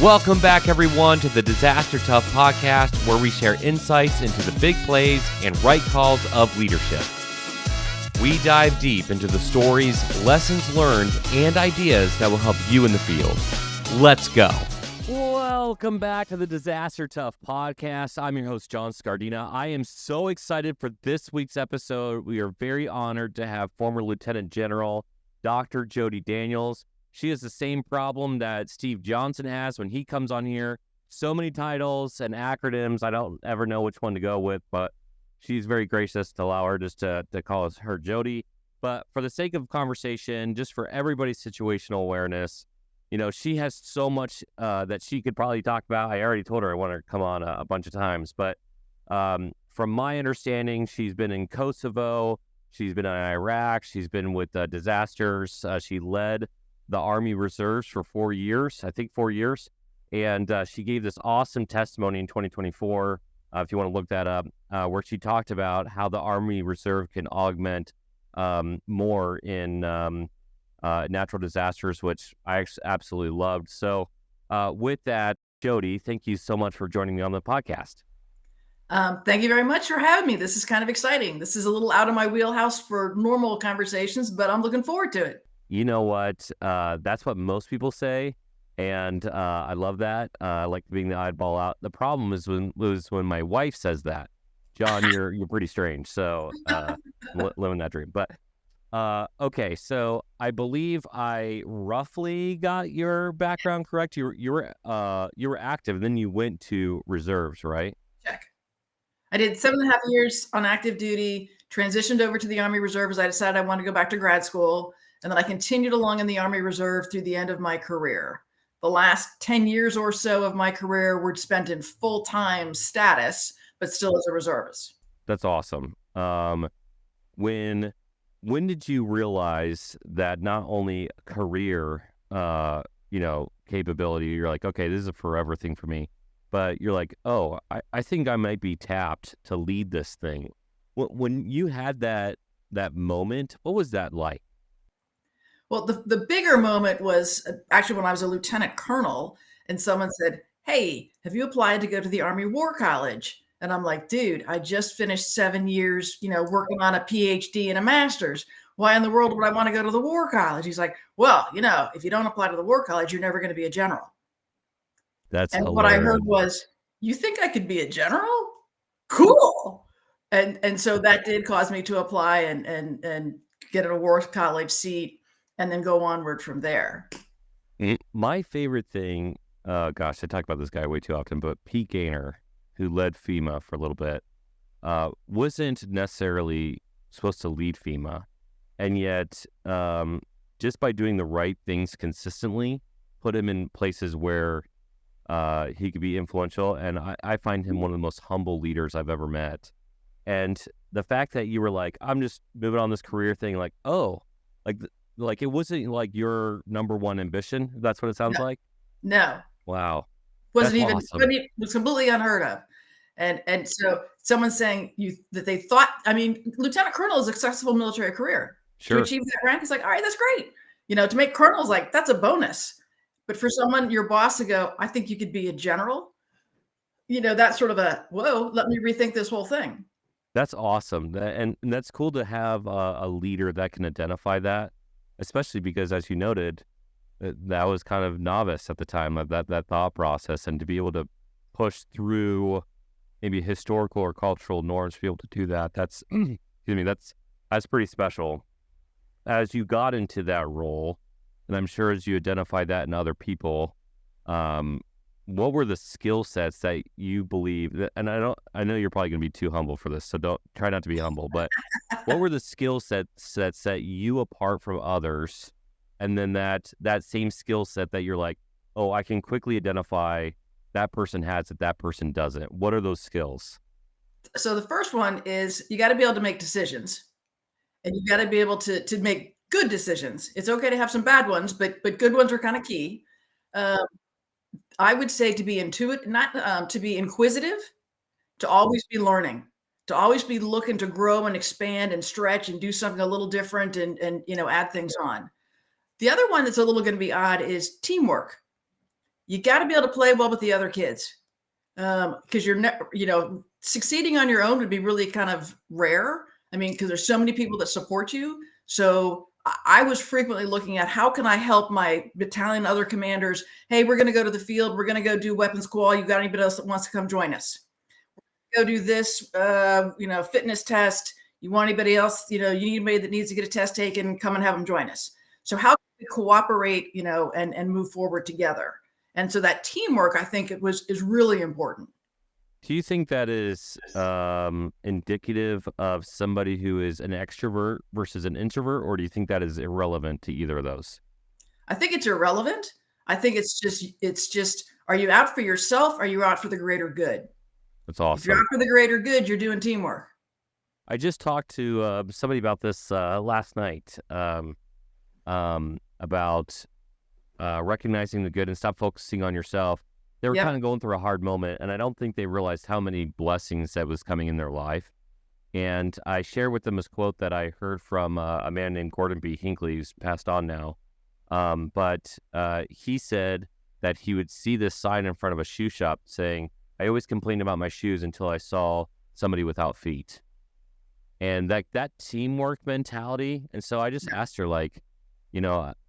Welcome back, everyone, to the Disaster Tough podcast, where we share insights into the big plays and right calls of leadership. We dive deep into the stories, lessons learned, and ideas that will help you in the field. Let's go. Welcome back to the Disaster Tough podcast. I'm your host, John Scardena. I am so excited for this week's episode. We are very honored to have former Lieutenant General Dr. Jody Daniels. She has the same problem that Steve Johnson has when he comes on here. So many titles and acronyms. I don't ever know which one to go with, but she's very gracious to allow her just to call us her Jody. But for the sake of conversation, just for everybody's situational awareness, you know, she has so much that she could probably talk about. I already told her I want her to come on a bunch of times. But from my understanding, she's been in Kosovo. She's been in Iraq. She's been with disasters. She led the Army Reserves for 4 years, I think 4 years. And she gave this awesome testimony in 2024, if you want to look that up, where she talked about how the Army Reserve can augment more in natural disasters, which I absolutely loved. So with that, Jody, thank you so much for joining me on the podcast. Thank you very much for having me. This is kind of exciting. This is a little out of my wheelhouse for normal conversations, but I'm looking forward to it. You know what? That's what most people say, and I love that. I like being the oddball out. The problem is when my wife says that. John, you're pretty strange. So living that dream. But okay, so I believe I roughly got your background correct. You were active, then you went to reserves, right? Check. I did 7.5 years on active duty, transitioned over to the Army Reserve as I decided I wanted to go back to grad school. And then I continued along in the Army Reserve through the end of my career. The last 10 years or so of my career were spent in full-time status, but still as a reservist. That's awesome. When did you realize that not only career, capability, you're like, okay, this is a forever thing for me, but you're like, oh, I think I might be tapped to lead this thing. When you had that moment, what was that like? Well, the bigger moment was actually when I was a lieutenant colonel and someone said, hey, have you applied to go to the Army War College? And I'm like, dude, I just finished 7 years, working on a PhD and a master's. Why in the world would I want to go to the War College? He's like, well, if you don't apply to the War College, you're never going to be a general. That's and hilarious. What I heard was, you think I could be a general? Cool. And so that did cause me to apply and get a War College seat, and then go onward from there. My favorite thing, I talk about this guy way too often, but Pete Gaynor, who led FEMA for a little bit, wasn't necessarily supposed to lead FEMA. And yet, just by doing the right things consistently, put him in places where he could be influential. And I find him one of the most humble leaders I've ever met. And the fact that you were like, I'm just moving on this career thing, like, oh, like it wasn't like your number one ambition. That's what it sounds like. No. Wow. Wasn't even. Awesome. It was completely unheard of. And so someone saying that they thought. I mean, lieutenant colonel is a successful military career. Sure. To achieve that rank, it's like, all right, that's great. To make colonel is like, that's a bonus. But for someone, your boss, to go, I think you could be a general. That's sort of a whoa. Let me rethink this whole thing. That's awesome, and that's cool to have a leader that can identify that. Especially because, as you noted, that was kind of novice at the time of that thought process, and to be able to push through maybe historical or cultural norms to be able to do that, that's pretty special. As you got into that role, and I'm sure as you identified that in other people, what were the skill sets that you believe that, and I know you're probably going to be too humble for this, so don't try not to be humble, but what were the skill sets that set you apart from others? And then that same skill set that you're like, oh, I can quickly identify that person has it, that person doesn't. What are those skills? So the first one is you got to be able to make decisions, and you got to be able to make good decisions. It's okay to have some bad ones, but good ones are kind of key. I would say to be intuitive, not to be inquisitive, to always be learning, to always be looking to grow and expand and stretch and do something a little different and add things on. The other one that's a little going to be odd is teamwork. you got to be able to play well with the other kids. Because you're never, succeeding on your own would be really kind of rare. I mean, because there's so many people that support you. So I was frequently looking at how can I help my battalion, other commanders. Hey, we're going to go to the field. We're going to go do weapons qual. You got anybody else that wants to come join us? Go do this, fitness test. You want anybody else? You need anybody that needs to get a test taken, come and have them join us. So how can we cooperate, and move forward together? And so that teamwork, I think is really important. Do you think that is indicative of somebody who is an extrovert versus an introvert, or do you think that is irrelevant to either of those? I think it's irrelevant. I think it's just, are you out for yourself? Or are you out for the greater good? That's awesome. If you're out for the greater good, you're doing teamwork. I just talked to somebody about this last night about recognizing the good and stop focusing on yourself. They were kind of going through a hard moment, and I don't think they realized how many blessings that was coming in their life. And I share with them this quote that I heard from a man named Gordon B. Hinckley, who's passed on now. But he said that he would see this sign in front of a shoe shop saying, "I always complained about my shoes until I saw somebody without feet." And that teamwork mentality. And so I just asked her,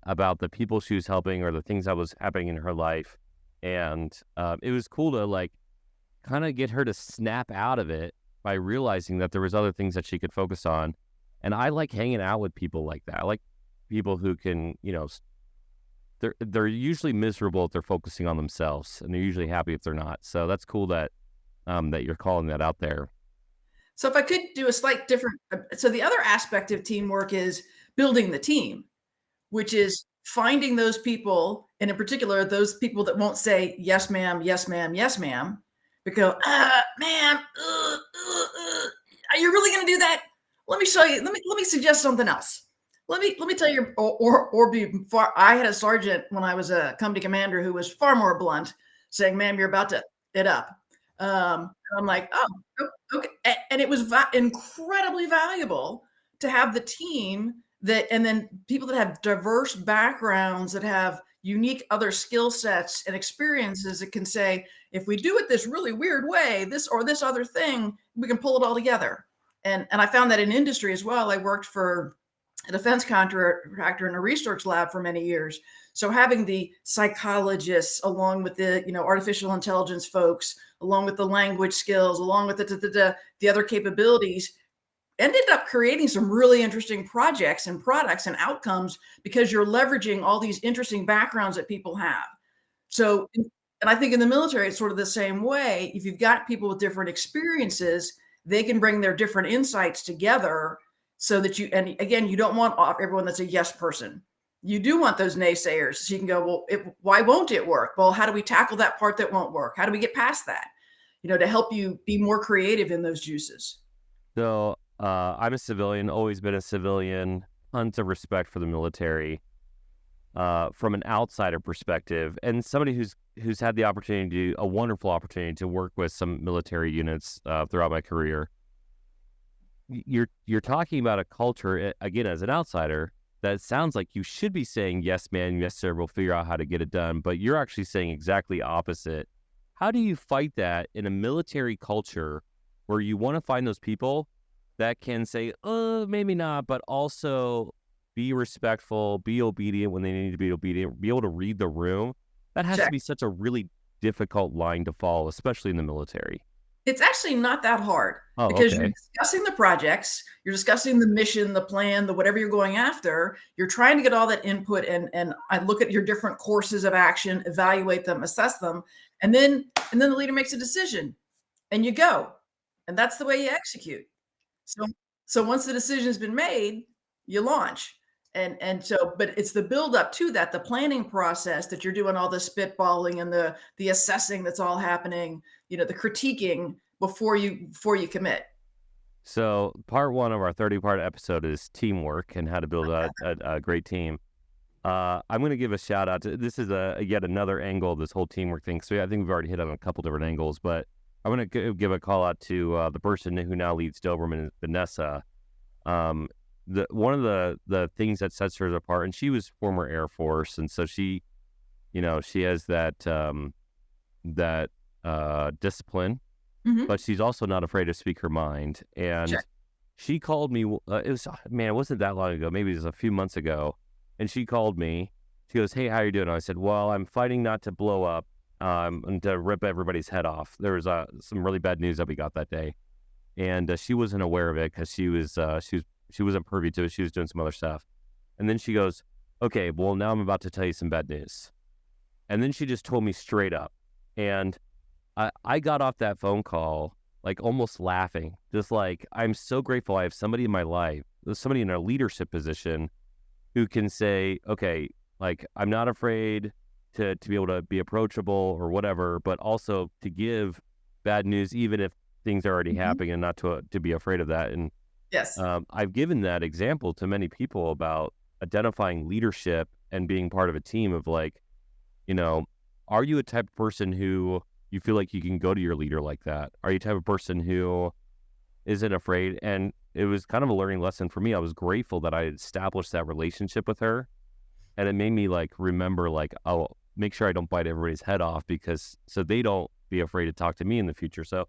about the people she was helping or the things that was happening in her life. And it was cool to kind of get her to snap out of it by realizing that there was other things that she could focus on. And I like hanging out with people like that. I like people who can, they're usually miserable if they're focusing on themselves, and they're usually happy if they're not. So that's cool that that you're calling that out there. So if I could do a slight different, so the other aspect of teamwork is building the team, which is finding those people, and in particular, those people that won't say, yes, ma'am, yes, ma'am, yes, ma'am, but go, ma'am, are you really going to do that? Let me show you. Let me suggest something else. Let me tell you, or be far. I had a sergeant when I was a company commander who was far more blunt, saying, ma'am, you're about to it up. And I'm like, oh, okay. And it was incredibly valuable to have the team and then people that have diverse backgrounds, that have unique other skill sets and experiences, that can say, if we do it this really weird way, this or this other thing, we can pull it all together. And I found that in industry as well. I worked for a defense contractor in a research lab for many years. So having the psychologists, along with the artificial intelligence folks, along with the language skills, along with the other capabilities, ended up creating some really interesting projects and products and outcomes, because you're leveraging all these interesting backgrounds that people have. So, and I think in the military, it's sort of the same way. If you've got people with different experiences, they can bring their different insights together, so that and again, you don't want everyone that's a yes person. You do want those naysayers, so you can go, well, why won't it work? Well, how do we tackle that part that won't work? How do we get past that? To help you be more creative in those juices. So I'm a civilian, always been a civilian, tons of respect for the military from an outsider perspective, and somebody who's had the opportunity, a wonderful opportunity to work with some military units throughout my career. You're talking about a culture, again, as an outsider, that sounds like you should be saying, yes, man, yes, sir, we'll figure out how to get it done. But you're actually saying exactly opposite. How do you fight that in a military culture where you want to find those people that can say, maybe not, but also be respectful, be obedient when they need to be obedient, be able to read the room? That has to be such a really difficult line to follow, especially in the military. It's actually not that hard, because you're discussing the projects, you're discussing the mission, the plan, the whatever you're going after. You're trying to get all that input, and I look at your different courses of action, evaluate them, assess them, and then the leader makes a decision, and you go, and that's the way you execute. So once the decision has been made, you launch. And so, but it's the build up to that, the planning process, that you're doing all the spitballing and the assessing that's all happening, the critiquing before you commit. So part one of our 30-part episode is teamwork and how to build a great team. I'm going to give a shout out to, this is yet another angle of this whole teamwork thing. So I think we've already hit on a couple different angles, but I want to give a call out to the person who now leads Doberman, Vanessa. One of the things that sets her apart, and she was former Air Force, and so she she has that discipline, Mhm. but she's also not afraid to speak her mind. Check. And she called me. It was man, it wasn't that long ago. Maybe it was a few months ago. And she called me. She goes, "Hey, how you doing?" I said, "Well, I'm fighting not to blow up, and to rip everybody's head off." There was some really bad news that we got that day, and she wasn't aware of it because she wasn't privy to it. She was doing some other stuff. And then she goes, "Okay, well, now I'm about to tell you some bad news." And then she just told me straight up. And I got off that phone call like almost laughing, just like, I'm so grateful I have somebody in my life, there's somebody in a leadership position who can say, okay, like, I'm not afraid to be able to be approachable or whatever, but also to give bad news, even if things are already Mhm. happening, and not to be afraid of that. And Yes. I've given that example to many people about identifying leadership and being part of a team of like, you know, are you a type of person who you feel like you can go to your leader like that? Are you the type of person who isn't afraid? And it was kind of a learning lesson for me. I was grateful that I had established that relationship with her. And it made me like remember, like, oh, make sure I don't bite everybody's head off, because so they don't be afraid to talk to me in the future. So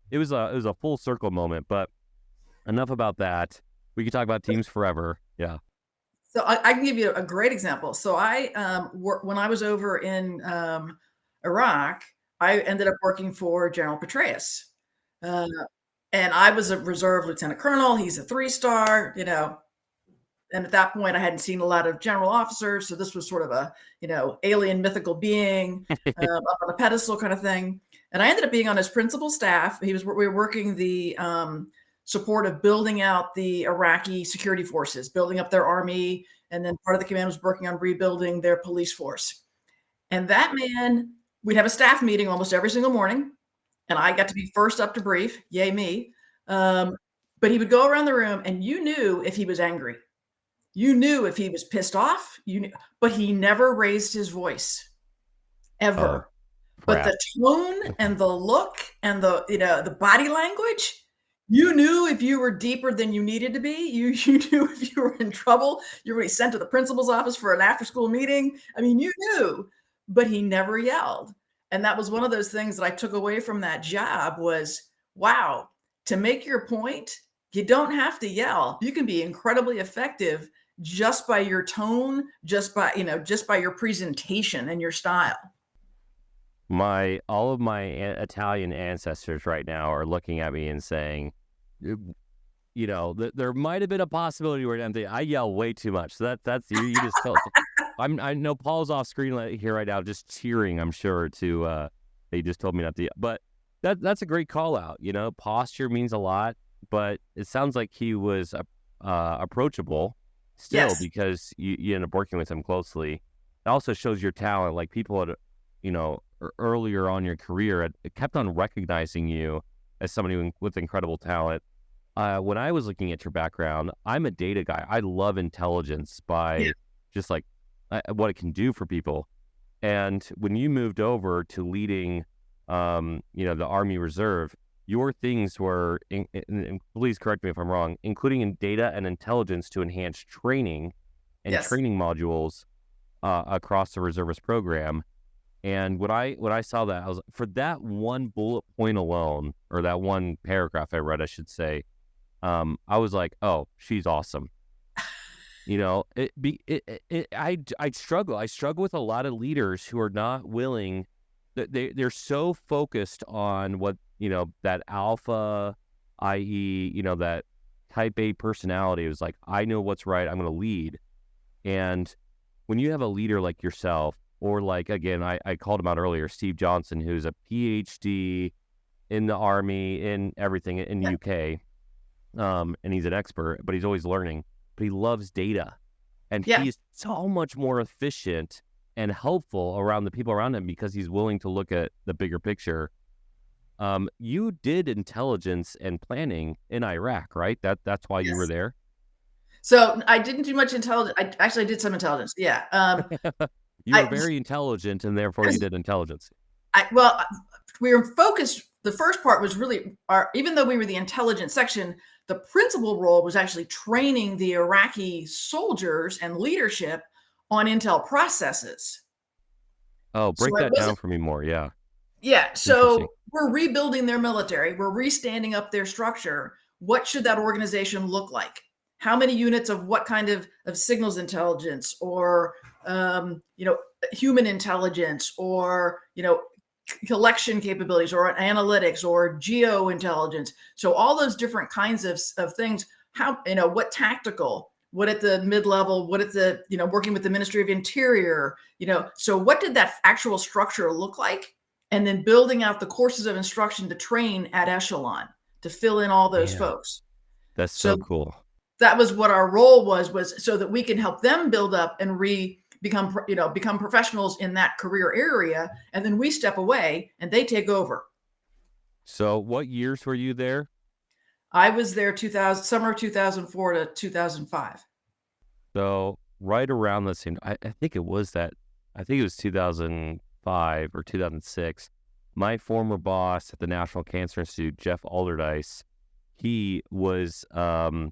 it was a full circle moment. But enough about that. We could talk about teams forever. Yeah. So I can give you a great example. So when I was over in Iraq, I ended up working for General Petraeus, uh, and I was a reserve lieutenant colonel. He's a 3-star, and at that point, I hadn't seen a lot of general officers, so this was sort of a alien mythical being up on a pedestal kind of thing. And I ended up being on his principal staff. We were working the support of building out the Iraqi security forces, building up their army, and then part of the command was working on rebuilding their police force. And that man, we'd have a staff meeting almost every single morning, and I got to be first up to brief. Yay me! Um, but he would go around the room, and you knew if he was angry. You knew if he was pissed off, but he never raised his voice, Oh, ever. But crap. the tone and the look and the body language, you knew if you were deeper than you needed to be. You knew if you were in trouble, you were sent to the principal's office for an after-school meeting. I mean, you knew, but he never yelled. And that was one of those things that I took away from that job was, wow, to make your point, you don't have to yell. You can be incredibly effective just by your tone, just by your presentation and your style. My all of my Italian ancestors right now are looking at me and saying, "Uh, there might have been a possibility where I yell way too much." So that's you. You just told. I know Paul's off screen here right now, just cheering. I'm sure to. They just told me not to. But that's a great call out. Posture means a lot, but it sounds like he was approachable still, Yes. because you end up working with him closely. It also shows your talent. Like, people at earlier on in your career, it kept on recognizing you as somebody with incredible talent. When I was looking at your background, I'm a data guy. I love intelligence Yeah. by just like what it can do for people. And when you moved over to leading, the Army Reserve, your things were, and please correct me if I'm wrong, including in data and intelligence to enhance training and Yes. training modules across the reservist program. And when I saw that, I was, for that one bullet point alone, or that one paragraph I read, I should say, I was like, oh, she's awesome. I struggle. I struggle with a lot of leaders who are not willing. That they're so focused on what that alpha, i.e., that type A personality. It was like, I know what's right. I'm going to lead. And when you have a leader like yourself, or like, again, I called him out earlier, Steve Johnson, who's a PhD in the Army, in everything in the Yeah. UK, and he's an expert, but he's always learning. But he loves data, and Yeah. he's so much more efficient and helpful around the people around him because he's willing to look at the bigger picture. You did intelligence and planning in Iraq, right? That's why you were Yes. there. So I didn't do much intelligence. I actually did some intelligence. Yeah. You were I very intelligent, and therefore you did intelligence. well, we were focused. The first part was really even though we were the intelligence section, the principal role was actually training the Iraqi soldiers and leadership on intel processes. Oh, So break I that down wasn't for me more. Yeah. Yeah, Interesting. so we're rebuilding their military, we're restanding up their structure. What should that organization look like? How many units of what kind of signals intelligence or human intelligence or collection capabilities or analytics or geo intelligence. So all those different kinds of things. How what tactical, what at the mid level, what at the working with the Ministry of Interior. So what did that actual structure look like? And then building out the courses of instruction to train at echelon to fill in all those Man, folks. that's So so cool. that was what our role was so that we can help them build up and become professionals in that career area, and then we step away and they take over. So what years were you there? I was there summer of 2004 to 2005. So right around the same, I think it was that, I think it was 2005 or 2006. My former boss at the National Cancer Institute, Jeff Alderdice, he was a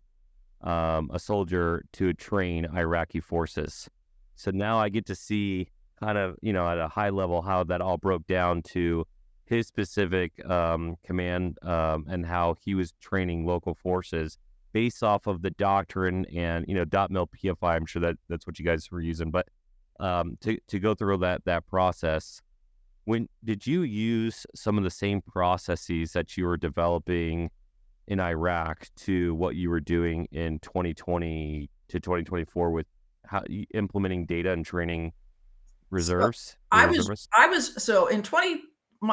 soldier to train Iraqi forces. So now I get to see kind of, at a high level, how that all broke down to his specific command and how he was training local forces based off of the doctrine and, dot mil PFI. I'm sure that's what you guys were using, but to go through that process. When did you use some of the same processes that you were developing in Iraq to what you were doing in 2020 to 2024 with how implementing data and training So reserves, your I was reservists? I was so in 20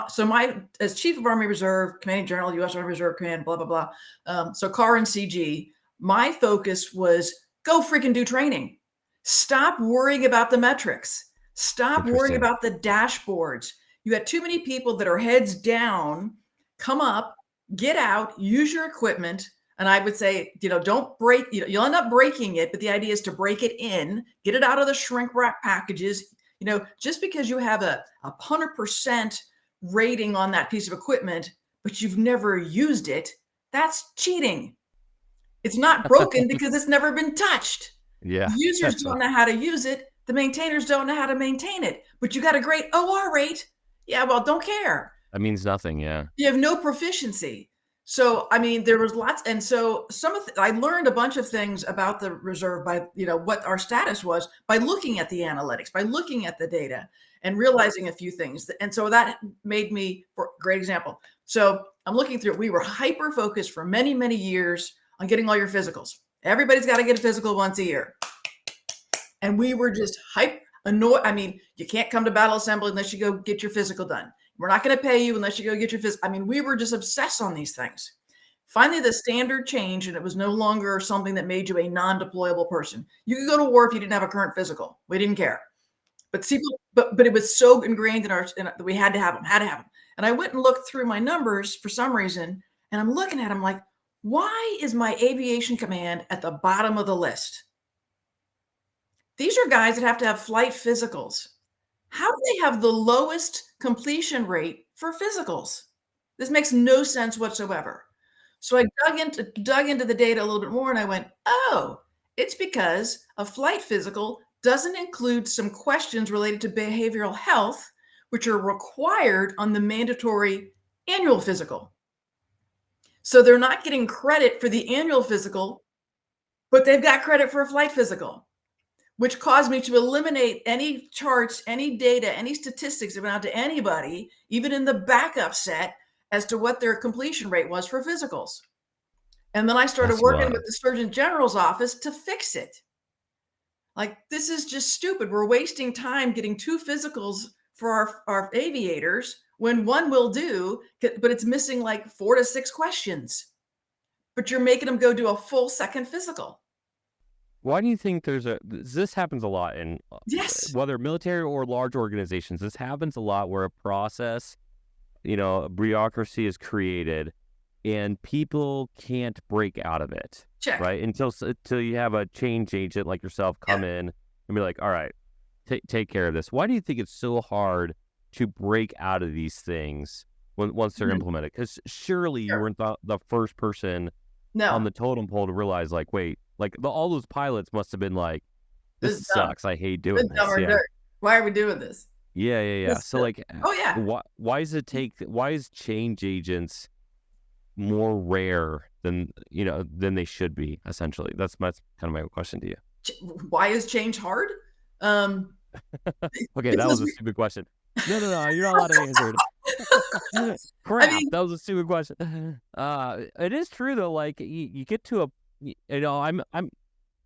so my as Chief of Army Reserve, Commanding General, U.S. Army Reserve Command, blah blah blah. So CAR and CG, my focus was go freaking do training. Stop worrying about the metrics. Stop worrying Interesting. about the dashboards. You got too many people that are heads down. Come up, get out, use your equipment. And I would say, don't break, you'll end up breaking it, but the idea is to break it in, get it out of the shrink wrap packages. Just because you have a 100% rating on that piece of equipment, but you've never used it, that's cheating. It's not broken because it's never been touched. Yeah, The users that's don't know how to use it. The maintainers don't know how to maintain it, but you got a great OR rate. Yeah, well, don't care. that means nothing. Yeah. You have no proficiency. So, I mean, there was lots. And so I learned a bunch of things about the reserve by, what our status was by looking at the analytics, by looking at the data and realizing a few things. And so that made me, for great example. So I'm looking through it. We were hyper focused for many, many years on getting all your physicals. Everybody's got to get a physical once a year. And we were just annoyed. I mean, you can't come to battle assembly unless you go get your physical done. We're not going to pay you unless you go get your physical. I mean, we were just obsessed on these things. Finally, the standard changed, and it was no longer something that made you a non-deployable person. You could go to war if you didn't have a current physical. We didn't care. But it was so ingrained in that we had to have them. And I went and looked through my numbers for some reason, and I'm looking at them like, why is my aviation command at the bottom of the list? These are guys that have to have flight physicals. How do they have the lowest completion rate for physicals? This makes no sense whatsoever. So I dug into the data a little bit more and I went, oh, it's because a flight physical doesn't include some questions related to behavioral health, which are required on the mandatory annual physical. So they're not getting credit for the annual physical, but they've got credit for a flight physical, which caused me to eliminate any charts, any data, any statistics that went out to anybody, even in the backup set, as to what their completion rate was for physicals. And then I started That's working with wild. the Surgeon General's office to fix it. Like, this is just stupid. We're wasting time getting 2 physicals for our aviators when one will do, but it's missing like 4 to 6 questions. But you're making them go do a full second physical. Why do you think this happens a lot in Yes. whether military or large organizations? This happens a lot where a process, a bureaucracy is created and people can't break out of it, Check. right? Until you have a change agent like yourself come in and be like, all right, take care of this. Why do you think it's so hard to break out of these things once they're implemented? Because surely you weren't the first person on the totem pole to realize, like, wait, like all those pilots must have been like, this sucks. I hate doing this. Yeah. Why are we doing this? Yeah. So like, Oh yeah. why is change agents more rare than they should be? Essentially, that's kind of my question to you. Why is change hard? Um, Okay, that because was a stupid question. No, you're not allowed to answer it. I Crap, mean, that was a stupid question. It is true though. Like you get to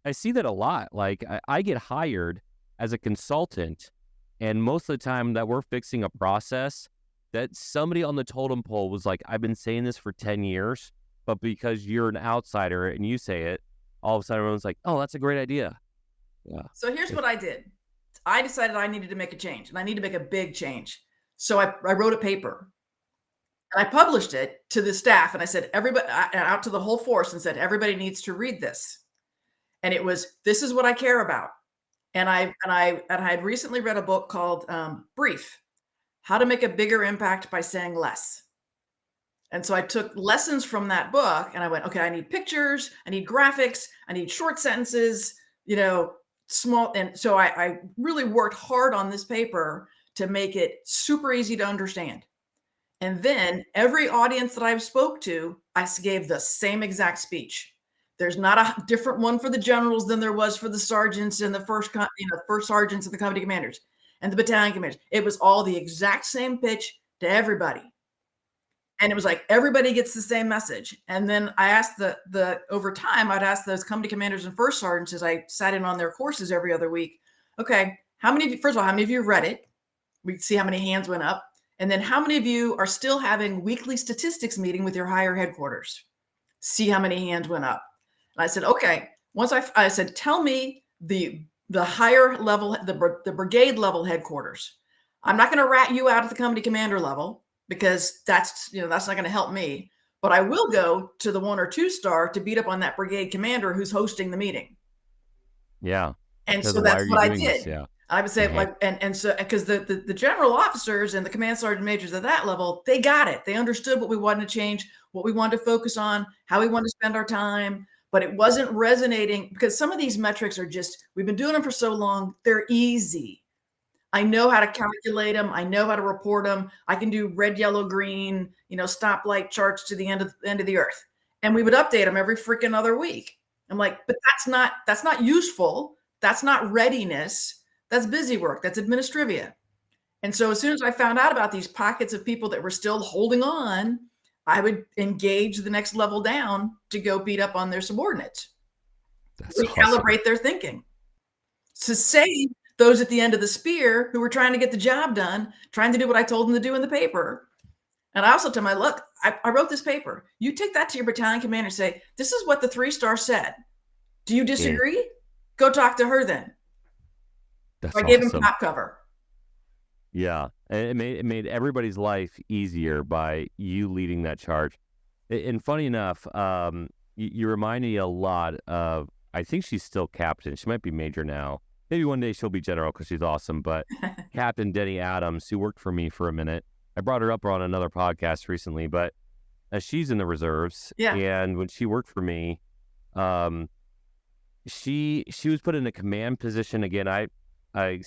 I see that a lot. Like I get hired as a consultant, and most of the time that we're fixing a process, that somebody on the totem pole was like, I've been saying this for 10 years, but because you're an outsider and you say it, all of a sudden everyone's like, oh, that's a great idea. Yeah. so here's what I did. I decided I needed to make a change, and I need to make a big change. So I wrote a paper, and I published it to the staff, and I said, everybody, out to the whole force, and said, everybody needs to read this. And it was, this is what I care about. And I had recently read a book called Brief: How to Make a Bigger Impact by Saying Less. And so I took lessons from that book, and I went, okay, I need pictures, I need graphics, I need short sentences, small. And so I really worked hard on this paper to make it super easy to understand. And then every audience that I've spoke to, I gave the same exact speech. There's not a different one for the generals than there was for the sergeants and the first sergeants and the company commanders and the battalion commanders. It was all the exact same pitch to everybody. And it was like, everybody gets the same message. And then I asked over time, I'd ask those company commanders and first sergeants, as I sat in on their courses every other week, okay, first of all, how many of you read it? We'd see how many hands went up. And then how many of you are still having weekly statistics meeting with your higher headquarters? See how many hands went up. And I said, okay, once I said, tell me the higher level, the brigade level headquarters. I'm not going to rat you out at the company commander level, because that's not going to help me. But I will go to the 1 or 2 star to beat up on that brigade commander who's hosting the meeting. Yeah. And so that's what I did. Yeah. I would say, like, and so because the general officers and the command sergeant majors at that level, they got it. They understood what we wanted to change, what we wanted to focus on, how we wanted to spend our time. But it wasn't resonating, because some of these metrics are just, we've been doing them for so long, they're easy. I know how to calculate them. I know how to report them. I can do red, yellow, green, stoplight charts to the end of the earth. And we would update them every freaking other week. I'm like, but that's not useful. That's not readiness. That's busy work. That's administrivia. And so as soon as I found out about these pockets of people that were still holding on, I would engage the next level down to go beat up on their subordinates. Recalibrate their thinking. To save those at the end of the spear who were trying to get the job done, trying to do what I told them to do in the paper. And I also tell them, look, I wrote this paper. You take that to your battalion commander and say, this is what the 3-star said. Do you disagree? Yeah. Go talk to her then. I gave him top cover. Yeah. And it made everybody's life easier by you leading that charge. And funny enough, you remind me a lot of, I think she's still captain. She might be major now. Maybe one day she'll be general because she's awesome. But Captain Denny Adams, who worked for me for a minute, I brought her up on another podcast recently, but she's in the reserves. Yeah. And when she worked for me, she was put in a command position. Again, I'm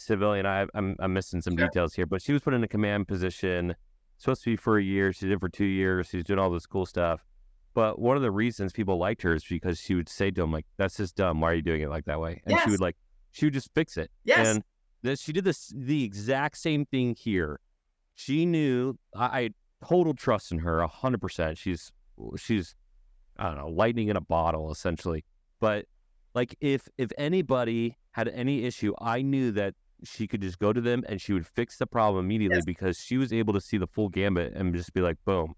missing some details here, but she was put in a command position, supposed to be for a year. She did it for 2 years. She's doing all this cool stuff. But one of the reasons people liked her is because she would say to them, like, that's just dumb. Why are you doing it like that way? And yes. she would just fix it. Yes. And she did the exact same thing here. She knew, I total trust in her, 100%. She's, I don't know, lightning in a bottle, essentially. But like, if anybody had any issue, I knew that she could just go to them and she would fix the problem immediately. Yes. Because she was able to see the full gambit and just be like, boom.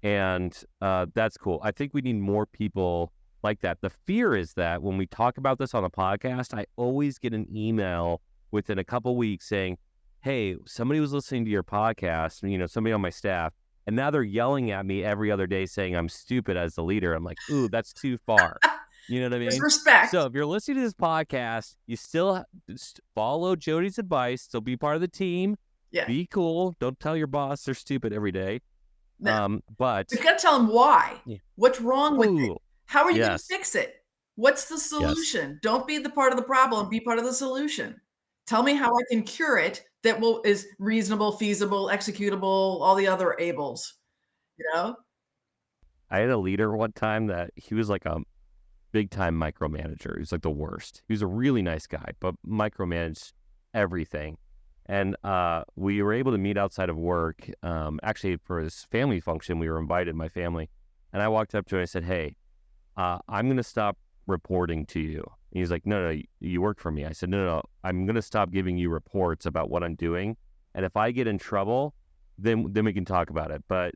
And that's cool. I think we need more people like that. The fear is that when we talk about this on the podcast, I always get an email within a couple weeks saying, hey, somebody was listening to your podcast, somebody on my staff, and now they're yelling at me every other day saying I'm stupid as the leader. I'm like, ooh, that's too far. You know what I mean? There's respect. So if you're listening to this podcast, you still follow Jody's advice. Still be part of the team. Yeah. Be cool. Don't tell your boss they're stupid every day. No. But you got to tell them why. Yeah. What's wrong with it? How are you going to fix it? What's the solution? Yes. Don't be the part of the problem. Be part of the solution. Tell me how I can cure it that will is reasonable, feasible, executable, all the other ables, you know? I had a leader one time that he was like a big time micromanager. He's like the worst. He was a really nice guy, but micromanaged everything. And we were able to meet outside of work. Actually, for this family function, we were invited, my family. And I walked up to him and I said, "Hey, I'm going to stop reporting to you." And he's like, "No, no, you work for me." I said, "No, no, I'm going to stop giving you reports about what I'm doing. And if I get in trouble, then we can talk about it. But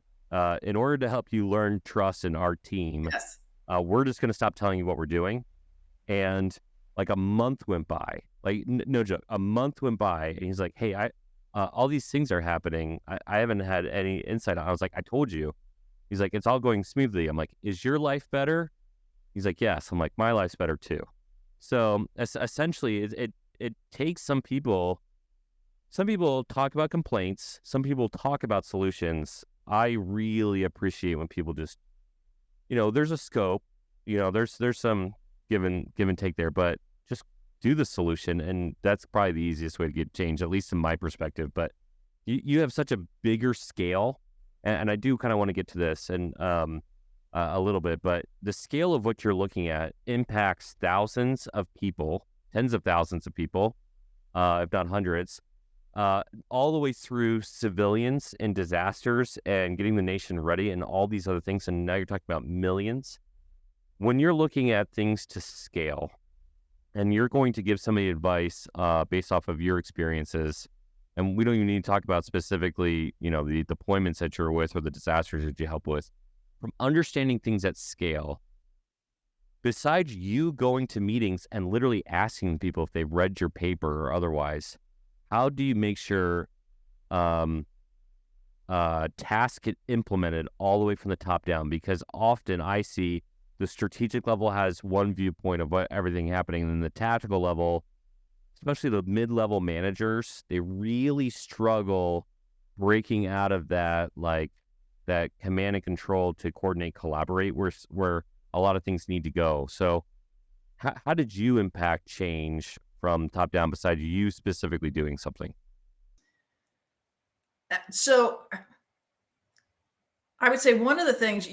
in order to help you learn trust in our team, Yes. we're just going to stop telling you what we're doing." And like a month went by, like no joke, a month went by, and he's like, "Hey, all these things are happening. I haven't had any insight on." I was like, "I told you." He's like, "It's all going smoothly." I'm like, "Is your life better?" He's like, "Yes." I'm like, "My life's better too." So essentially, it takes some people. Some people talk about complaints. Some people talk about solutions. I really appreciate when people just, there's a scope. There's some give and take there, but just do the solution, and that's probably the easiest way to get change, at least in my perspective. But you have such a bigger scale, and I do kind of want to get to this and a little bit, but the scale of what you're looking at impacts thousands of people, tens of thousands of people, if not hundreds, all the way through civilians and disasters and getting the nation ready and all these other things. And now you're talking about millions. When you're looking at things to scale and you're going to give somebody advice based off of your experiences, and we don't even need to talk about specifically, the deployments that you're with or the disasters that you help with, from understanding things at scale, besides you going to meetings and literally asking people if they've read your paper or otherwise, how do you make sure tasks get implemented all the way from the top down? Because often I see the strategic level has one viewpoint of what everything happening, and then the tactical level, especially the mid-level managers, they really struggle breaking out of that, like that command and control to coordinate, collaborate, where a lot of things need to go. So how did you impact change from top down besides you specifically doing something? So I would say one of the things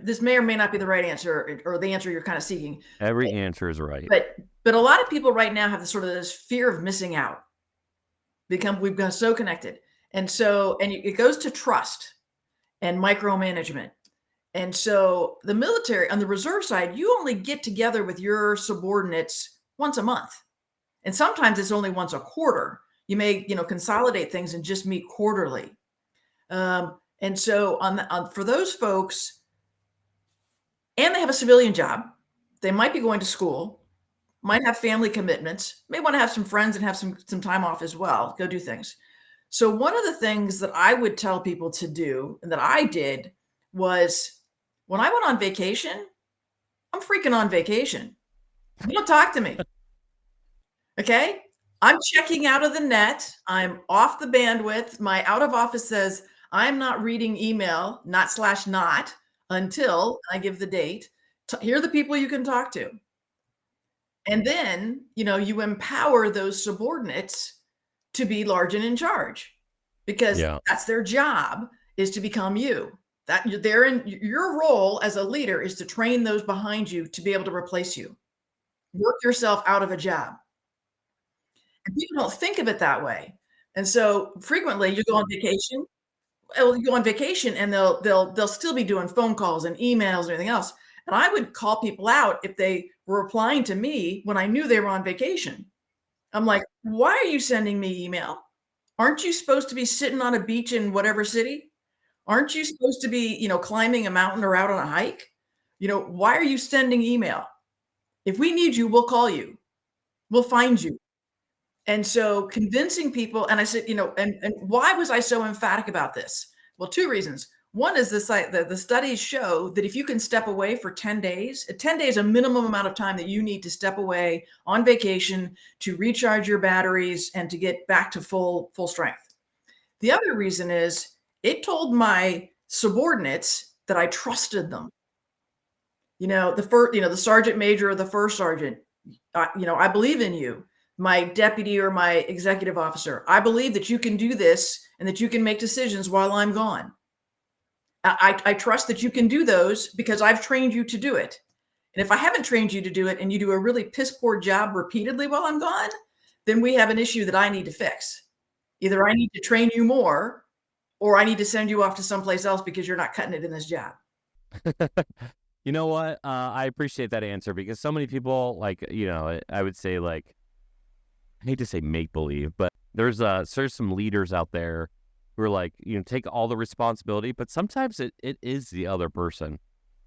this may or may not be the right answer or the answer you're kind of seeking, Every answer is right. but a lot of people right now have this sort of this fear of missing out. We've got so connected, and it goes to trust and micromanagement. And so the military on the reserve side, you only get together with your subordinates once a month, and sometimes it's only once a quarter. You may consolidate things and just meet quarterly. And so for those folks, and they have a civilian job, they might be going to school, might have family commitments, may want to have some friends and have some time off as well, go do things. So one of the things that I would tell people to do, and that I did, was when I went on vacation, I'm freaking on vacation. You don't talk to me. Okay? I'm checking out of the net. I'm off the bandwidth. My out of office says I'm not reading email, not until I give the date. Here are the people you can talk to. And then, you empower those subordinates to be large and in charge, because Yeah. that's their job, is to become you. That they're in your role as a leader is to train those behind you to be able to replace you. Work yourself out of a job. And people don't think of it that way. And so frequently you go on vacation. Well, you go on vacation and they'll still be doing phone calls and emails and everything else. And I would call people out if they were replying to me when I knew they were on vacation. I'm like, "Why are you sending me email? Aren't you supposed to be sitting on a beach in whatever city? Aren't you supposed to be, climbing a mountain or out on a hike? Why are you sending email? If we need you, we'll call you. We'll find you." And so convincing people, and I said, and why was I so emphatic about this? Well, two reasons. One is this, like the studies show that if you can step away for 10 days, 10 days, a minimum amount of time that you need to step away on vacation to recharge your batteries and to get back to full strength. The other reason is it told my subordinates that I trusted them. The sergeant major or the first sergeant, I believe in you. my deputy or my executive officer. I believe that you can do this and that you can make decisions while I'm gone. I trust that you can do those because I've trained you to do it. And if I haven't trained you to do it and you do a really piss poor job repeatedly while I'm gone, then we have an issue that I need to fix. Either I need to train you more or I need to send you off to someplace else because you're not cutting it in this job. You know what? I appreciate that answer because so many people, like, I would say, like, I hate to say make believe, but there's some leaders out there who are like, take all the responsibility, but sometimes it is the other person.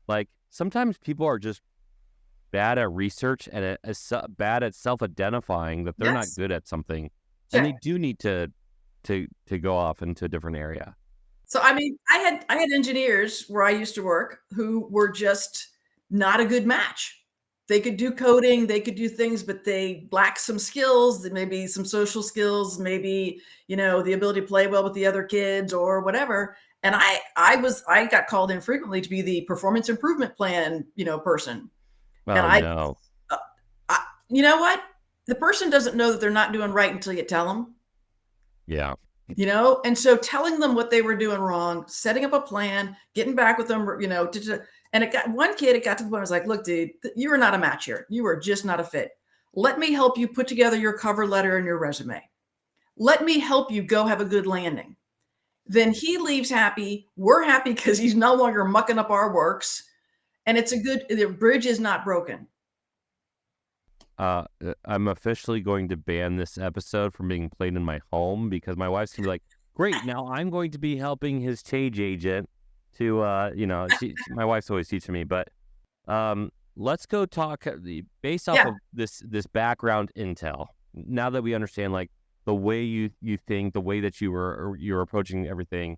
Like, sometimes people are just bad at research and bad at self-identifying that they're not Yes. good at something, and they Check. do need to go off into a different area. So, I mean, I had engineers where I used to work who were just not a good match. They could do coding, they could do things, but they lack some skills, maybe some social skills, maybe, the ability to play well with the other kids or whatever. And I got called in frequently to be the performance improvement plan, person. And Oh no. uh, you know what? The person doesn't know that they're not doing right until you tell them. Yeah. And so telling them what they were doing wrong, setting up a plan, getting back with them, and it got it got to the point I was like, look, dude, you are not a match here. You are just not a fit. Let me help you put together your cover letter and your resume. Let me help you go have a good landing. Then he leaves happy. We're happy because he's no longer mucking up our works. And the bridge is not broken. I'm officially going to ban this episode from being played in my home because my wife's gonna be like, great, now I'm going to be helping his change agent to, my wife's always teaching me, but let's go talk based off of this background intel. Now that we understand, like, the way you think, the way that you're approaching everything,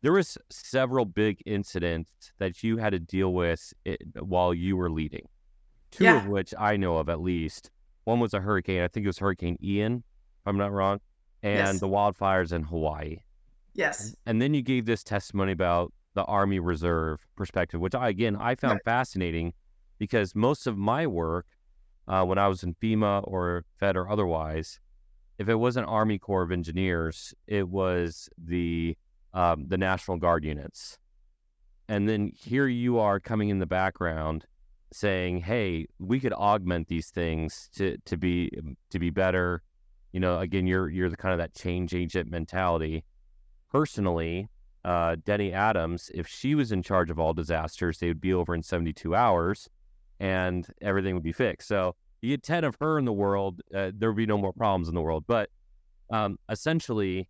there was several big incidents that you had to deal with while you were leading. Two of which I know of, at least. One was a hurricane. I think it was Hurricane Ian, if I'm not wrong, and the wildfires in Hawaii. Yes. And then you gave this testimony about the Army Reserve perspective, which I found fascinating because most of my work, when I was in FEMA or Fed or otherwise, if it wasn't Army Corps of Engineers, it was the National Guard units. And then here you are coming in the background saying, hey, we could augment these things to be better. Again, you're the kind of that change agent mentality. Personally, Denny Adams, if she was in charge of all disasters, they would be over in 72 hours and everything would be fixed. So you get 10 of her in the world, there would be no more problems in the world. But essentially,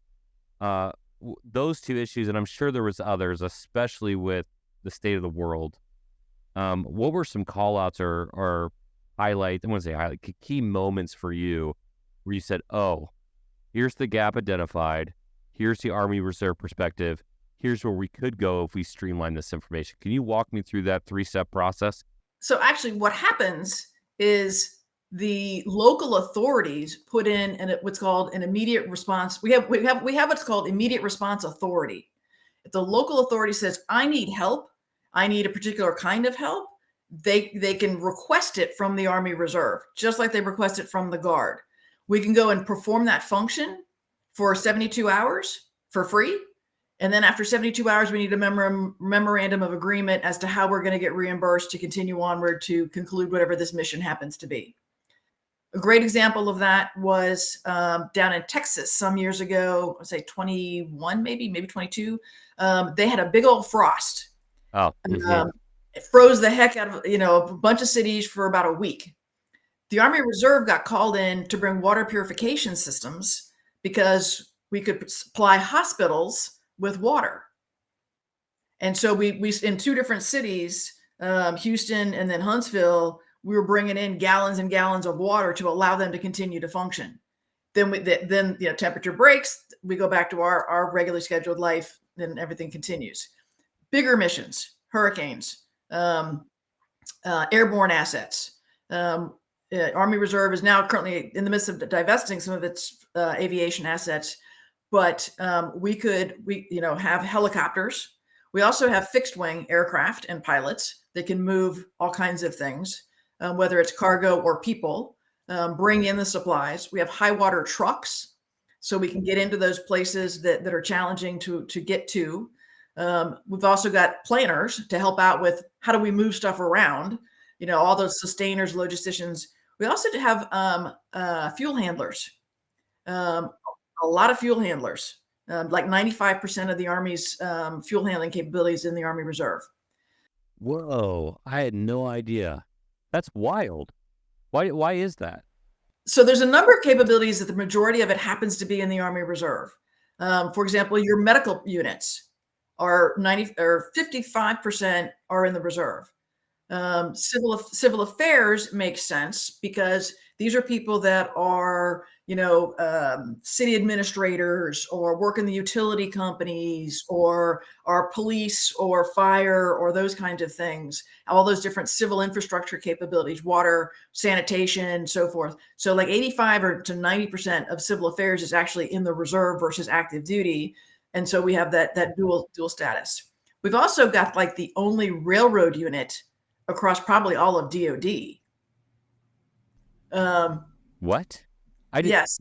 those two issues, and I'm sure there was others, especially with the state of the world, what were some call-outs or highlight, I want to say highlight, key moments for you where you said, oh, here's the gap identified, here's the Army Reserve perspective, here's where we could go if we streamline this information. Can you walk me through that 3-step process? So actually what happens is the local authorities put in what's called an immediate response. We have what's called immediate response authority. If the local authority says, I need help, I need a particular kind of help, they can request it from the Army Reserve, just like they request it from the Guard. We can go and perform that function for 72 hours for free. And then after 72 hours, we need a memorandum of agreement as to how we're going to get reimbursed to continue onward to conclude whatever this mission happens to be. A great example of that was down in Texas some years ago, I'd say 21, maybe 22. They had a big old frost. Oh, it froze the heck out of, a bunch of cities for about a week. The Army Reserve got called in to bring water purification systems because we could supply hospitals with water. And so we in two different cities, Houston and then Huntsville, we were bringing in gallons and gallons of water to allow them to continue to function. Then temperature breaks, we go back to our regularly scheduled life, then everything continues. Bigger missions, hurricanes, airborne assets. Army Reserve is now currently in the midst of divesting some of its aviation assets, but we have helicopters. We also have fixed wing aircraft and pilots that can move all kinds of things, whether it's cargo or people. bring in the supplies. We have high water trucks, so we can get into those places that are challenging to get to. We've also got planners to help out with how do we move stuff around, all those sustainers, logisticians. We also have fuel handlers, um, a lot of fuel handlers. Like 95% of the Army's fuel handling capabilities in the Army Reserve. Whoa, I had no idea. That's wild. Why is that? So there's a number of capabilities that the majority of it happens to be in the Army Reserve. For example, your medical units are 90 or 55% are in the reserve. Civil affairs makes sense because these are people that are, city administrators or work in the utility companies or are police or fire or those kinds of things. All those different civil infrastructure capabilities, water, sanitation, so forth. So like 85 or to 90% of civil affairs is actually in the reserve versus active duty. And so we have that dual status. We've also got like the only railroad unit across probably all of DOD. What? I did. Yes.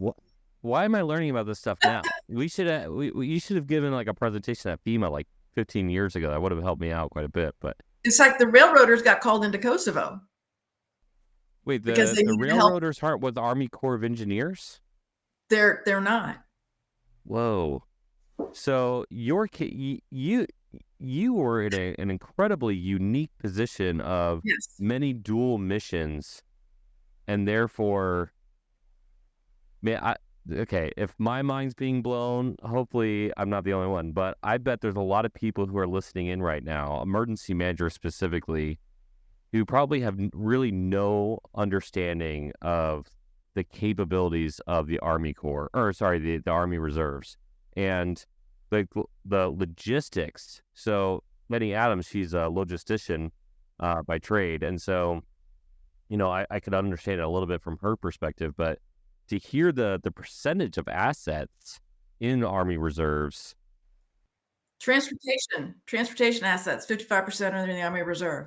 Why am I learning about this stuff now? You should have given like a presentation at FEMA like 15 years ago. That would have helped me out quite a bit. But it's like the railroaders got called into Kosovo. Wait, the railroaders aren't with the Army Corps of Engineers? They're not. Whoa. So you were in an incredibly unique position of many dual missions, and therefore, man, okay, if my mind's being blown, hopefully I'm not the only one, but I bet there's a lot of people who are listening in right now, emergency managers specifically, who probably have really no understanding of the capabilities of the Army Corps, the Army Reserves. And the logistics. So Lenny Adams, she's a logistician by trade. And so, I could understand it a little bit from her perspective, but to hear the percentage of assets in Army Reserves. Transportation assets, 55% are in the Army Reserve.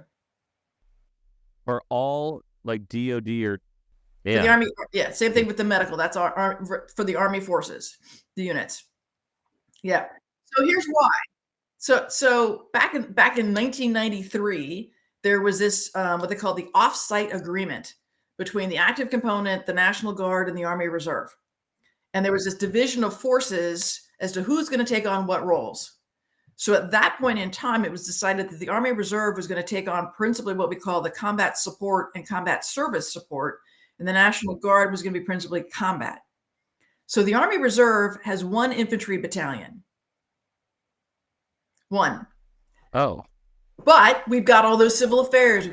Are all like DOD or... Yeah. For the Army, yeah, same thing with the medical. That's our for the Army forces, the units. Yeah. So here's why. So back in 1993, there was this what they call the off-site agreement between the active component, the National Guard, and the Army Reserve. And there was this division of forces as to who's going to take on what roles. So at that point in time, it was decided that the Army Reserve was going to take on principally what we call the combat support and combat service support, and the National Guard was going to be principally combat. So the Army Reserve has one infantry battalion. One. Oh. But we've got all those civil affairs.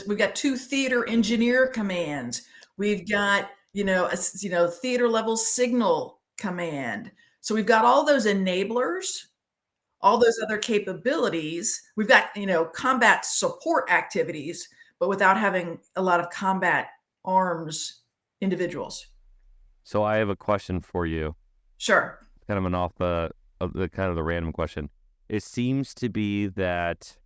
We've got two theater engineer commands. We've got, theater level signal command. So we've got all those enablers, all those other capabilities. We've got, combat support activities, but without having a lot of combat arms individuals. So I have a question for you. Sure. Kind of an off the random question. It seems to be that,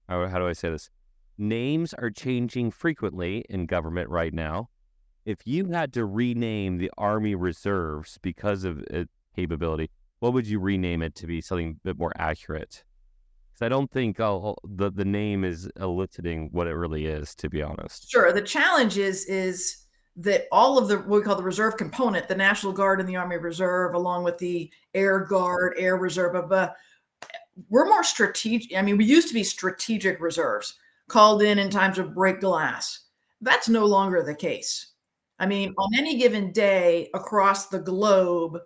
how do I say this? Names are changing frequently in government right now. If you had to rename the Army Reserves because of its capability, what would you rename it to be something a bit more accurate? Because I don't think the name is eliciting what it really is, to be honest. Sure. The challenge is that all of what we call the reserve component, the National Guard and the Army Reserve, along with the Air Guard, Air Reserve, we're more strategic. I mean, we used to be strategic reserves called in times of break glass. That's no longer the case. I mean, on any given day across the globe,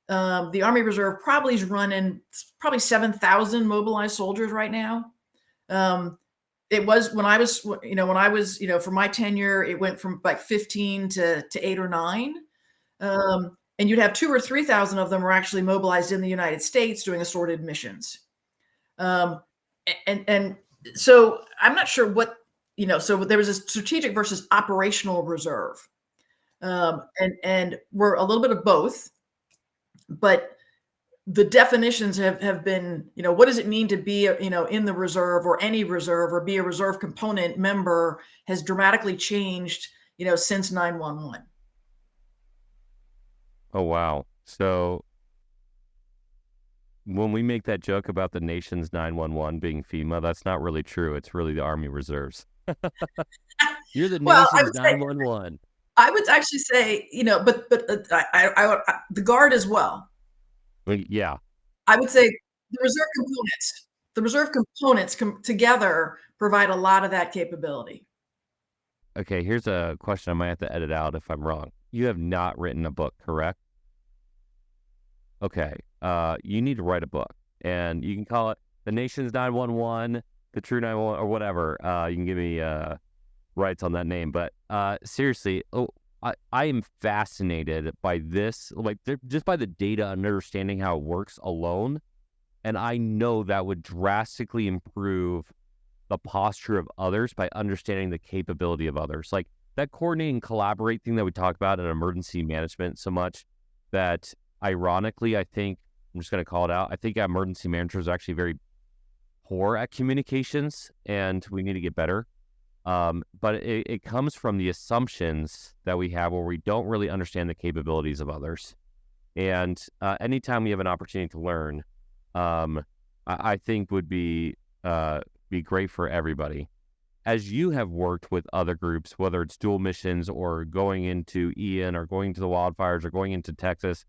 the Army Reserve probably is running 7,000 mobilized soldiers right now. It was when I was, for my tenure, it went from like 15 to 8 or 9. And you'd have 2,000 or 3,000 of them were actually mobilized in the United States doing assorted missions. And so I'm not sure what, so there was a strategic versus operational reserve. And we're a little bit of both, but the definitions have been, what does it mean to be, in the reserve or any reserve or be a reserve component member has dramatically changed, since 9/11. Oh, wow. So when we make that joke about the nation's 911 being FEMA, that's not really true. It's really the Army Reserves. You're the Well, nation's 911. I would actually say, but the Guard as well. Well, yeah. I would say the reserve components together provide a lot of that capability. Okay, here's a question I might have to edit out if I'm wrong. You have not written a book, correct? Okay. You need to write a book, and you can call it The Nation's 911, The True 911, or whatever. You can give me rights on that name. But seriously, I am fascinated by this, like just by the data and understanding how it works alone. And I know that would drastically improve the posture of others by understanding the capability of others. Like that coordinate and collaborate thing that we talk about in emergency management so much that ironically, I think, I'm just going to call it out. I think emergency managers are actually very poor at communications and we need to get better. But it comes from the assumptions that we have where we don't really understand the capabilities of others. And anytime we have an opportunity to learn, I think would be great for everybody. As you have worked with other groups, whether it's dual missions or going into Ian or going to the wildfires or going into Texas,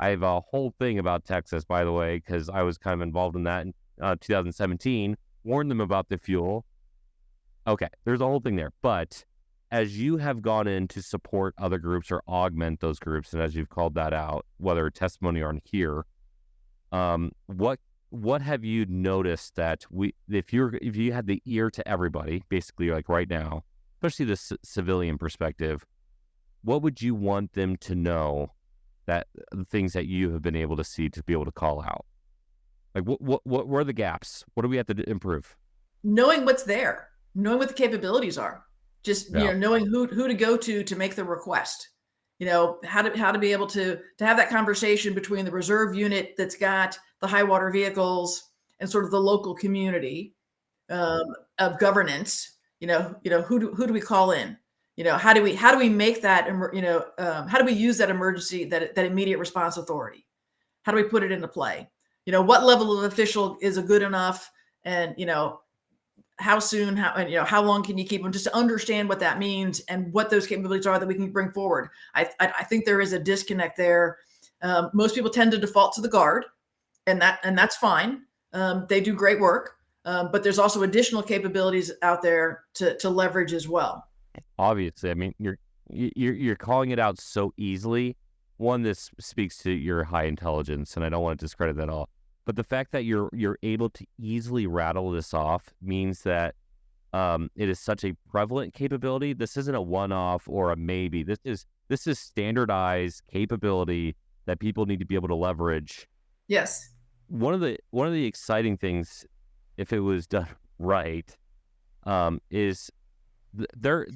I have a whole thing about Texas, by the way, because I was kind of involved in that in 2017, warned them about the fuel. Okay, there's a whole thing there. But as you have gone in to support other groups or augment those groups, and as you've called that out, whether testimony or on here, what have you noticed that if you had the ear to everybody, basically like right now, especially the civilian perspective, what would you want them to know that the things that you have been able to see to be able to call out? Like what are the gaps? What do we have to improve? Knowing what's there, knowing what the capabilities are, just Yeah. knowing who to go to make the request. How to be able to have that conversation between the reserve unit that's got the high water vehicles and sort of the local community of governance. Who do we call in? How do we make that? How do we use that emergency, that immediate response authority? How do we put it into play? What level of official is a good enough, and how soon, how long can you keep them, just to understand what that means and what those capabilities are that we can bring forward. I think there is a disconnect there. Most people tend to default to the Guard, and that's fine. They do great work, but there's also additional capabilities out there to leverage as well. Obviously, I mean, you're calling it out so easily. One, this speaks to your high intelligence, and I don't want to discredit that at all. But the fact that you're able to easily rattle this off means that it is such a prevalent capability. This isn't a one-off or a maybe. This is standardized capability that people need to be able to leverage. Yes. One of the exciting things, if it was done right, is there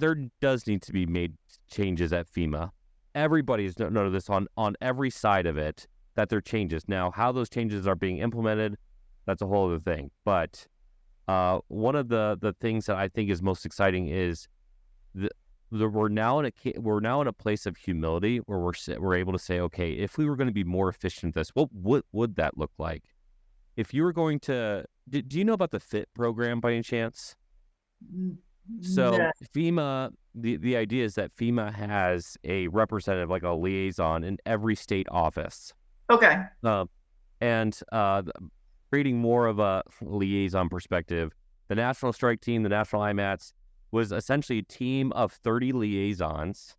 does need to be made changes at FEMA. Everybody's noted this on every side of it, that there are changes. Now, how those changes are being implemented, that's a whole other thing. But one of the things that I think is most exciting is we're now in a place of humility where we're able to say, okay, if we were going to be more efficient at this, what would that look like? If you were going to, do you know about the FIT program by any chance? So No. FEMA, the idea is that FEMA has a representative, like a liaison, in every state office. Okay. And creating more of a liaison perspective, the National Strike Team, the National IMATS, was essentially a team of 30 liaisons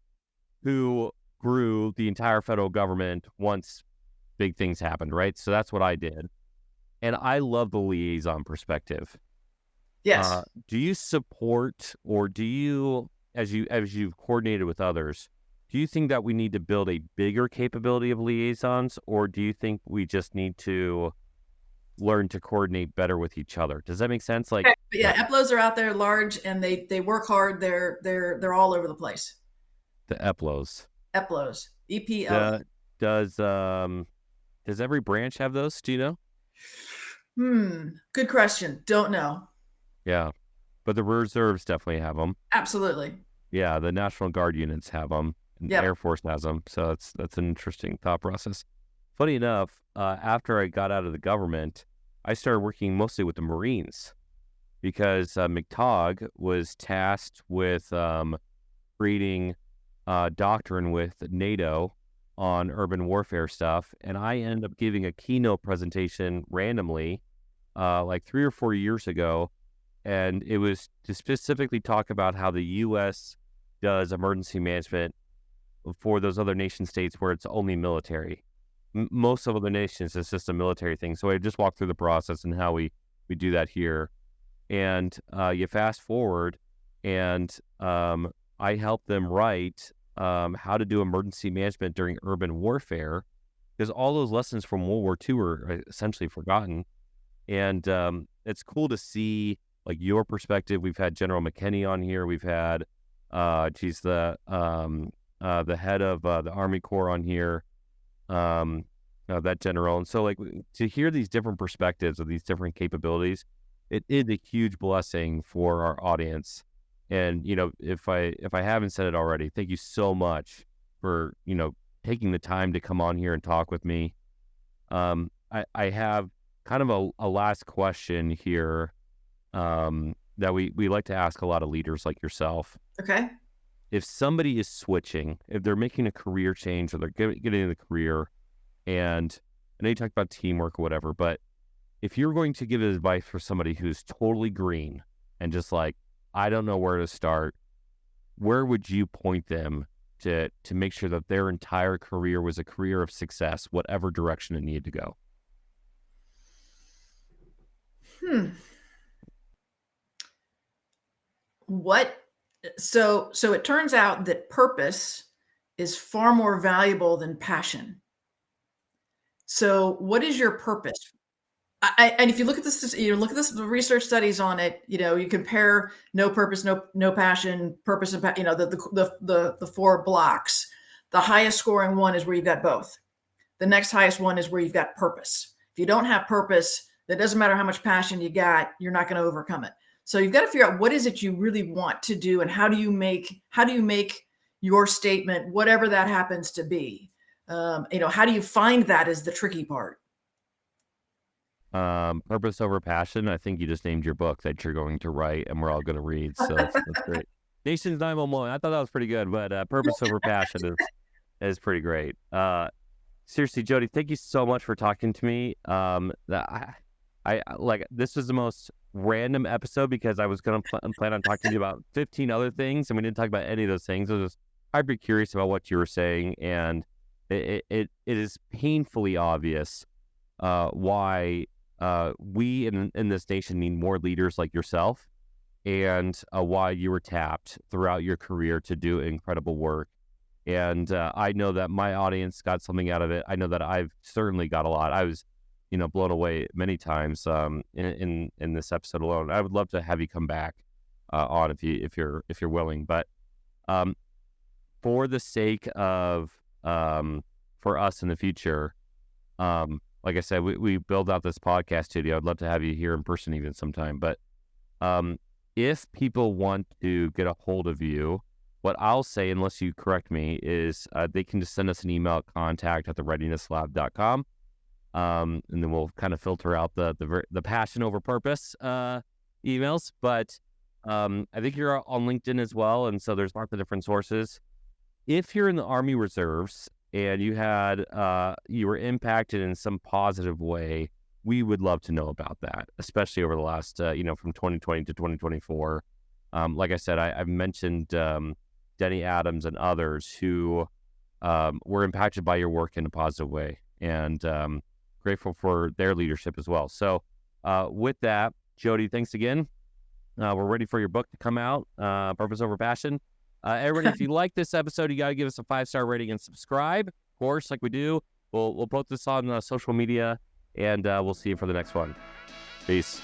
who grew the entire federal government once big things happened, right? So that's what I did. And I love the liaison perspective. Yes. Do you support, or do you, as you've coordinated with others, do you think that we need to build a bigger capability of liaisons, or do you think we just need to learn to coordinate better with each other? Does that make sense? Like, okay. But yeah, EPLOs are out there large, and they work hard. They're all over the place. the EPLOs. EPLOs, EPLO. Does every branch have those? Do you know? Good question. Don't know. Yeah, but the reserves definitely have them. Absolutely. Yeah, the National Guard units have them. Yep. Air Force has them. So that's an interesting thought process. Funny enough, after I got out of the government, I started working mostly with the Marines because McTogg was tasked with creating doctrine with NATO on urban warfare stuff, and I ended up giving a keynote presentation randomly like 3 or 4 years ago, and it was to specifically talk about how the U.S. does emergency management for those other nation states where it's only military. Most of other nations, it's just a military thing. So I just walked through the process and how we do that here. And you fast forward, and I helped them write how to do emergency management during urban warfare, because all those lessons from World War II were essentially forgotten. And it's cool to see like your perspective. We've had General McKinney on here. We've had she's the head of the Army Corps on here, that general. And so like to hear these different perspectives of these different capabilities, it is a huge blessing for our audience. And, you know, if I haven't said it already, thank you so much for, you know, taking the time to come on here and talk with me. I have kind of a last question here that we like to ask a lot of leaders like yourself. Okay. If somebody is switching, if they're making a career change or they're getting in the career, and I know you talked about teamwork or whatever, but if you're going to give advice for somebody who's totally green and just like, I don't know where to start, where would you point them to make sure that their entire career was a career of success, whatever direction it needed to go? So it turns out that purpose is far more valuable than passion. So what is your purpose? And if you look at this, the research studies on it. You know, you compare no purpose, no passion, purpose, and the 4 blocks. The highest scoring one is where you've got both. The next highest one is where you've got purpose. If you don't have purpose, that doesn't matter how much passion you got, you're not going to overcome it. So you've got to figure out what is it you really want to do, and how do you make your statement, whatever that happens to be. How do you find that is the tricky part. Purpose over passion. I think you just named your book that you're going to write and we're all going to read. So that's great. Nations 911. I thought that was pretty good, but purpose over passion is pretty great. Seriously, Jody, thank you so much for talking to me. I like, this was the most random episode because I was going to plan on talking to you about 15 other things, and we didn't talk about any of those things. I was just hyper curious about what you were saying, and it is painfully obvious why we in this nation need more leaders like yourself, and why you were tapped throughout your career to do incredible work. And I know that my audience got something out of it. I know that I've certainly got a lot. I was, blown away many times in this episode alone. I would love to have you come back on if you're willing. But for the sake of for us in the future, like I said, we build out this podcast studio. I'd love to have you here in person even sometime. But if people want to get a hold of you, what I'll say, unless you correct me, is they can just send us an email at contact@thereadinesslab.com. And then we'll kind of filter out the passion over purpose emails. But I think you're on LinkedIn as well, and so there's lots of different sources. If you're in the Army Reserves and you were impacted in some positive way, we would love to know about that, especially over the last from 2020 to 2024. Like I said, I've mentioned Denny Adams and others who were impacted by your work in a positive way, and grateful for their leadership as well. So with that, Jody, thanks again. We're ready for your book to come out, Purpose Over Passion. Everybody, if you like this episode, you got to give us a 5-star rating and subscribe. Of course, like we do, we'll post this on social media, and we'll see you for the next one. Peace.